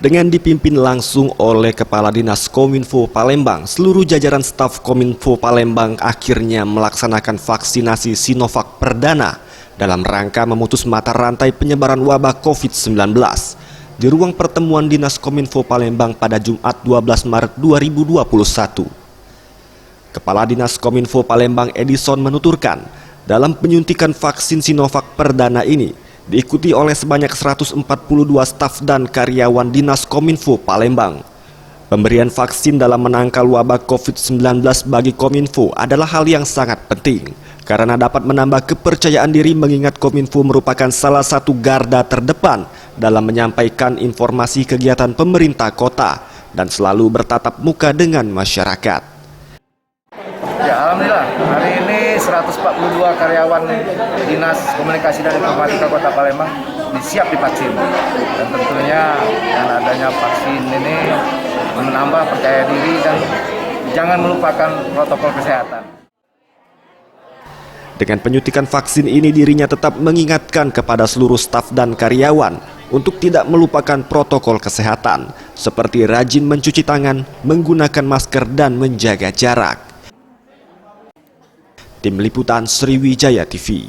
Dengan dipimpin langsung oleh Kepala Dinas Kominfo Palembang, seluruh jajaran staf Kominfo Palembang akhirnya melaksanakan vaksinasi Sinovac perdana dalam rangka memutus mata rantai penyebaran wabah COVID-19 di ruang pertemuan Dinas Kominfo Palembang pada Jumat 12 Maret 2021. Kepala Dinas Kominfo Palembang Edison menuturkan, dalam penyuntikan vaksin Sinovac perdana ini diikuti oleh sebanyak 142 staf dan karyawan Dinas Kominfo Palembang. Pemberian vaksin dalam menangkal wabah COVID-19 bagi Kominfo adalah hal yang sangat penting karena dapat menambah kepercayaan diri mengingat Kominfo merupakan salah satu garda terdepan dalam menyampaikan informasi kegiatan pemerintah kota dan selalu bertatap muka dengan masyarakat. Ya, alhamdulillah hari ini 142 karyawan Dinas Komunikasi dan Informatika Kota Palembang siap divaksin, dan tentunya dengan adanya vaksin ini menambah percaya diri dan jangan melupakan protokol kesehatan. Dengan penyuntikan vaksin ini dirinya tetap mengingatkan kepada seluruh staf dan karyawan untuk tidak melupakan protokol kesehatan seperti rajin mencuci tangan, menggunakan masker dan menjaga jarak. Tim Liputan Sriwijaya TV.